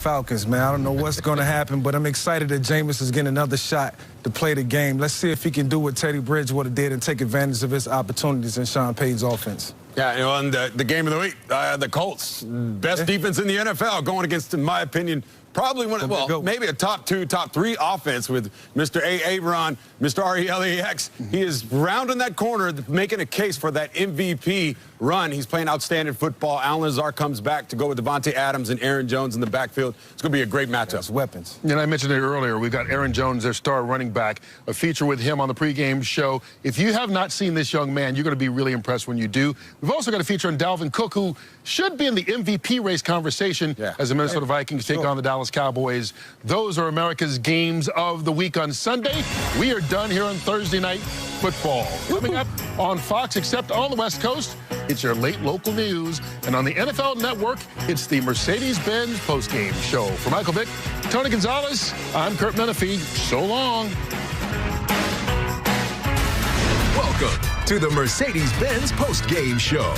Falcons, man. I don't know what's going to happen, but I'm excited that Jameis is getting another shot to play the game. Let's see if he can do what Teddy Bridgewater did and take advantage of his opportunities in Sean Payton's offense. Yeah, you know, and the game of the week, the Colts, best defense in the NFL, going against, in my opinion, probably one of, well, maybe a top 2, top 3 offense with Mr. Irvin, Mr. RELEX. He is rounding that corner, making a case for that MVP run. He's playing outstanding football. Allen Lazard comes back to go with Devontae Adams and Aaron Jones in the backfield. It's going to be a great matchup. Yes, weapons. And I mentioned it earlier. We've got Aaron Jones, their star running back, a feature with him on the pregame show. If you have not seen this young man, you're going to be really impressed when you do. We've also got a feature on Dalvin Cook, who should be in the MVP race conversation as the Minnesota Vikings take on the Dallas Cowboys. Those are America's games of the week on Sunday. We are done here on Thursday Night Football. Coming up on Fox, except on the West Coast, it's your late local news. And on the NFL Network, it's the Mercedes-Benz postgame show. For Michael Vick, Tony Gonzalez, I'm Kurt Menefee. So long. Welcome to the Mercedes-Benz postgame show.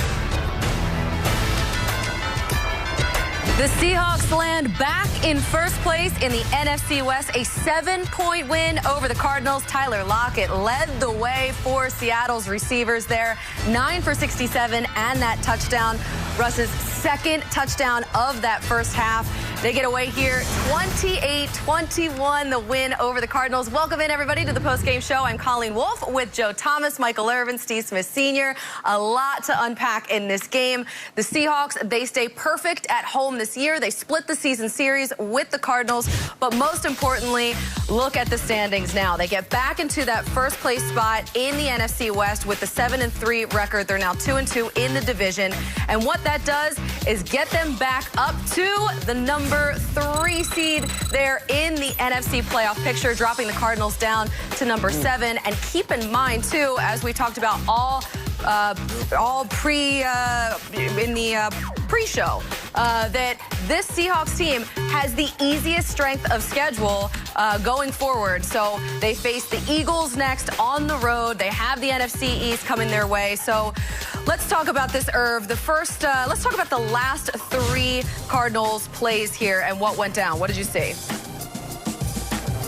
The Seahawks land back in first place in the NFC West, a 7-point win over the Cardinals. Tyler Lockett led the way for Seattle's receivers there, 9 for 67 and that touchdown. Russ's second touchdown of that first half. They get away here 28-21, the win over the Cardinals. Welcome in, everybody, to the postgame show. I'm Colleen Wolfe with Joe Thomas, Michael Irvin, Steve Smith Sr. A lot to unpack in this game. The Seahawks, they stay perfect at home this year. They split the season series with the Cardinals. But most importantly, look at the standings now. They get back into that first place spot in the NFC West with the 7-3 record. They're now 2-2 in the division. And what that does is get them back up to the number 3 seed there in the NFC playoff picture, dropping the Cardinals down to number 7. And keep in mind, too, as we talked about in the pre-show, that this Seahawks team has the easiest strength of schedule going forward. So they face the Eagles next on the road. They have the NFC East coming their way. So let's talk about this, Irv. Let's talk about the last 3 Cardinals plays here and what went down. What did you see?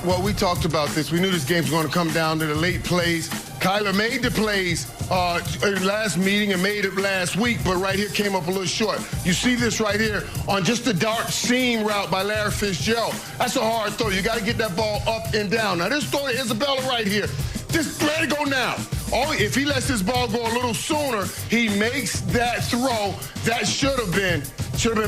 Well, we talked about this. We knew this game's going to come down to the late plays. Kyler made the plays last meeting and made it last week, but right here came up a little short. You see this right here on just the dark seam route by Larry Fitzgerald. That's a hard throw. You got to get that ball up and down. Now, this throw to Isabella right here. Just let it go now. If he lets this ball go a little sooner, he makes that throw. That should have been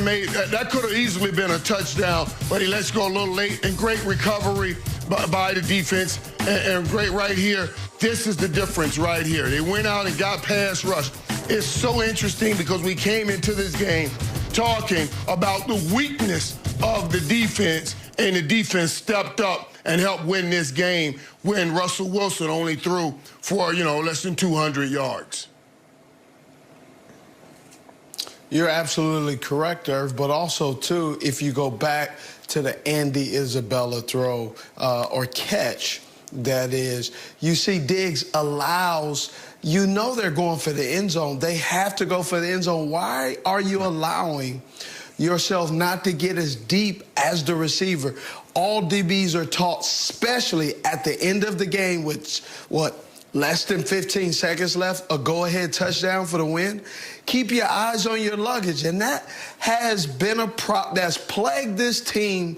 made. That could have easily been a touchdown, but he lets go a little late. And great recovery by the defense. And great right here. This is the difference right here. They went out and got pass rush. It's so interesting because we came into this game talking about the weakness of the defense, and the defense stepped up and helped win this game when Russell Wilson only threw for, less than 200 yards. You're absolutely correct, Irv, but also, too, if you go back to the Andy Isabella throw or catch, that is, you see Diggs allows, they're going for the end zone. They have to go for the end zone. Why are you allowing yourself not to get as deep as the receiver? All DBs are taught, especially at the end of the game with, less than 15 seconds left, a go-ahead touchdown for the win. Keep your eyes on your luggage, and that has been a prop that's plagued this team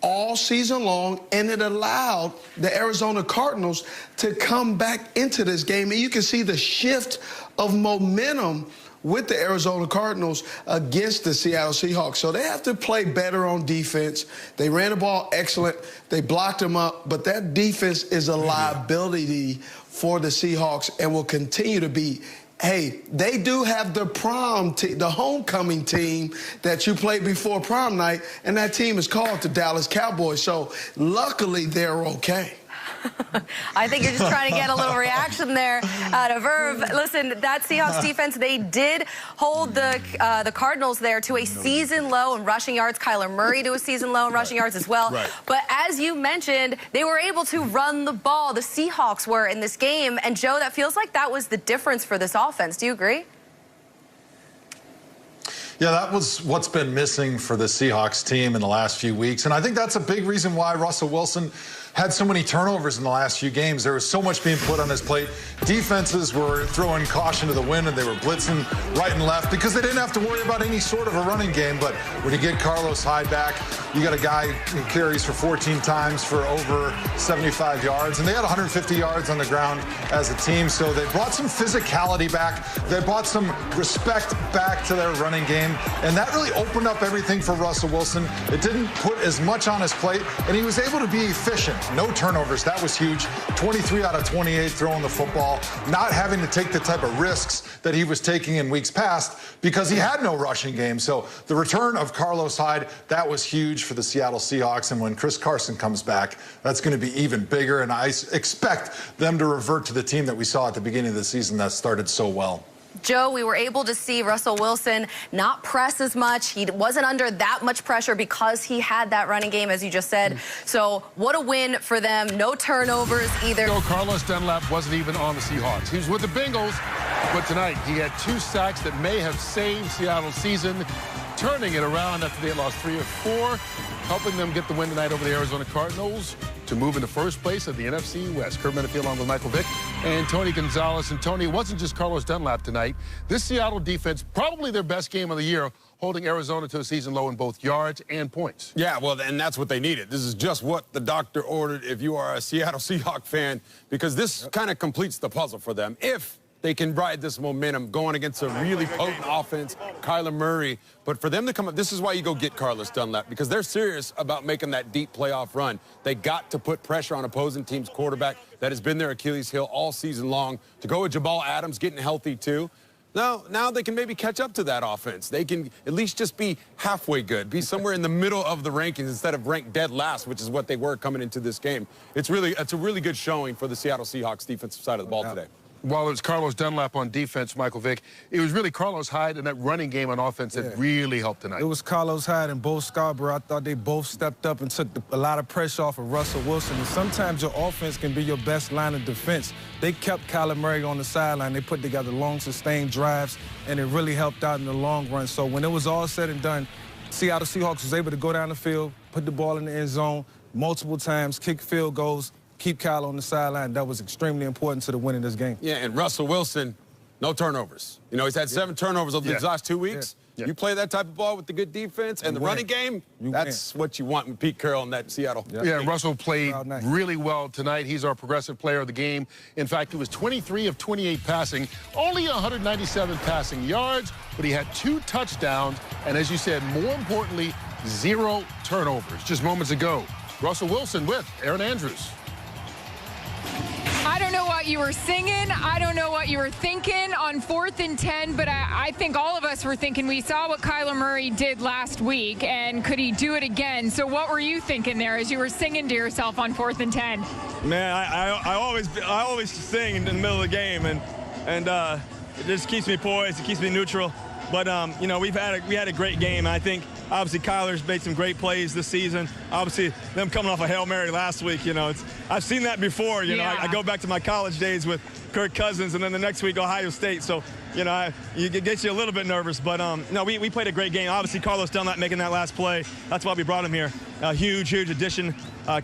all season long, and it allowed the Arizona Cardinals to come back into this game. And you can see the shift of momentum with the Arizona Cardinals against the Seattle Seahawks. So they have to play better on defense. They ran the ball excellent. They blocked them up. But that defense is a liability for the Seahawks and will continue to be. Hey, they do have the the homecoming team that you played before prom night, and that team is called the Dallas Cowboys. So luckily they're okay. I think you're just trying to get a little reaction there out of Irv. Listen, that Seahawks defense, they did hold the Cardinals there to a season low in rushing yards. Kyler Murray to a season low in rushing yards as well. Right. But as you mentioned, they were able to run the ball. The Seahawks were in this game. And, Joe, that feels like that was the difference for this offense. Do you agree? Yeah, that was what's been missing for the Seahawks team in the last few weeks. And I think that's a big reason why Russell Wilson had so many turnovers in the last few games. There was so much being put on his plate. Defenses were throwing caution to the wind, and they were blitzing right and left because they didn't have to worry about any sort of a running game. But when you get Carlos Hyde back, you got a guy who carries for 14 times for over 75 yards, and they had 150 yards on the ground as a team. So they brought some physicality back. They brought some respect back to their running game, and that really opened up everything for Russell Wilson. It didn't put as much on his plate, and he was able to be efficient. No turnovers. That was huge. 23 out of 28 throwing the football, not having to take the type of risks that he was taking in weeks past because he had no rushing game. So the return of Carlos Hyde, that was huge for the Seattle Seahawks. And when Chris Carson comes back, that's going to be even bigger. And I expect them to revert to the team that we saw at the beginning of the season that started so well. Joe, we were able to see Russell Wilson not press as much. He wasn't under that much pressure because he had that running game, as you just said. So what a win for them. No turnovers either. So Carlos Dunlap wasn't even on the Seahawks. He was with the Bengals, but tonight he had 2 sacks that may have saved Seattle's season, turning it around after they had lost 3 or 4, helping them get the win tonight over the Arizona Cardinals to move into first place of the NFC West. Kurt Menefee along with Michael Vick and Tony Gonzalez. And Tony, it wasn't just Carlos Dunlap tonight. This Seattle defense, probably their best game of the year, holding Arizona to a season low in both yards and points. Yeah, well, and that's what they needed. This is just what the doctor ordered if you are a Seattle Seahawks fan, because this kind of completes the puzzle for them. If they can ride this momentum going against a really potent offense, Kyler Murray. But for them to come up, this is why you go get Carlos Dunlap, because they're serious about making that deep playoff run. They got to put pressure on opposing teams' quarterback. That has been their Achilles heel all season long. To go with Jamal Adams getting healthy too. Now they can maybe catch up to that offense. They can at least just be halfway good, be somewhere in the middle of the rankings instead of ranked dead last, which is what they were coming into this game. It's a really good showing for the Seattle Seahawks defensive side of the ball today. While it was Carlos Dunlap on defense, Michael Vick, it was really Carlos Hyde and that running game on offense that really helped tonight. It was Carlos Hyde and Bo Scarborough. I thought they both stepped up and took a lot of pressure off of Russell Wilson. And sometimes your offense can be your best line of defense. They kept Kyler Murray on the sideline. They put together long, sustained drives, and it really helped out in the long run. So when it was all said and done, Seattle Seahawks was able to go down the field, put the ball in the end zone multiple times, kick field goals, keep Kyle on the sideline. That was extremely important to the win of this game. Yeah, and Russell Wilson, no turnovers. You know, he's had 7 turnovers over these last 2 weeks. You play that type of ball with the good defense and the running game, that's what you want with Pete Carroll and that Seattle. Yeah, Russell played really well tonight. He's our progressive player of the game. In fact, he was 23 of 28 passing, only 197 passing yards, but he had 2 touchdowns, and as you said, more importantly, 0 turnovers. Just moments ago, Russell Wilson with Aaron Andrews. I don't know what you were singing. I don't know what you were thinking on 4th and 10, but I think all of us were thinking we saw what Kyler Murray did last week, and could he do it again? So what were you thinking there as you were singing to yourself on 4th and 10? Man, I always sing in the middle of the game, and it just keeps me poised. It keeps me neutral. But you know, we had a great game. I think obviously Kyler's made some great plays this season. Obviously, them coming off a Hail Mary last week, you know, I've seen that before. You know, I go back to my college days with Kirk Cousins, and then the next week Ohio State. So, you know, it gets you a little bit nervous. But no, we played a great game. Obviously, Carlos Dunlap making that last play. That's why we brought him here. Huge addition.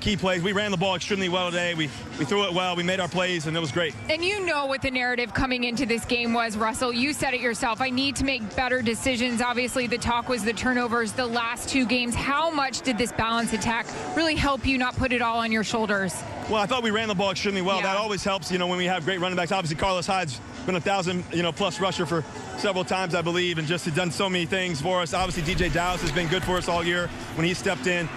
Key plays. We ran the ball extremely well today. We threw it well. We made our plays, and it was great. And you know what the narrative coming into this game was, Russell. You said it yourself. I need to make better decisions. Obviously, the talk was the turnovers the last 2 games. How much did this balance attack really help you not put it all on your shoulders? Well, I thought we ran the ball extremely well. That always helps, you know, when we have great running backs. Obviously, Carlos Hyde's been 1,000, plus rusher for several times, I believe, and just has done so many things for us. Obviously, DJ Dallas has been good for us all year when he stepped in.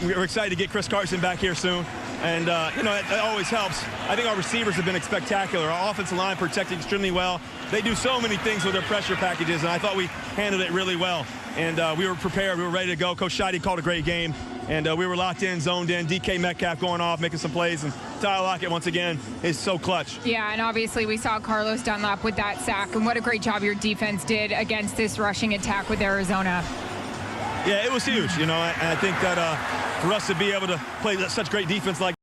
We're excited to get Chris Carson back here soon. And, you know, it always helps. I think our receivers have been spectacular. Our offensive line protected extremely well. They do so many things with their pressure packages, and I thought we handled it really well. And we were prepared. We were ready to go. Coach Scheide called a great game. And we were locked in, zoned in. DK Metcalf going off, making some plays. And Tyler Lockett, once again, is so clutch. Yeah, and obviously we saw Carlos Dunlap with that sack. And what a great job your defense did against this rushing attack with Arizona. Yeah, it was huge, you know. And I think that for us to be able to play such great defense like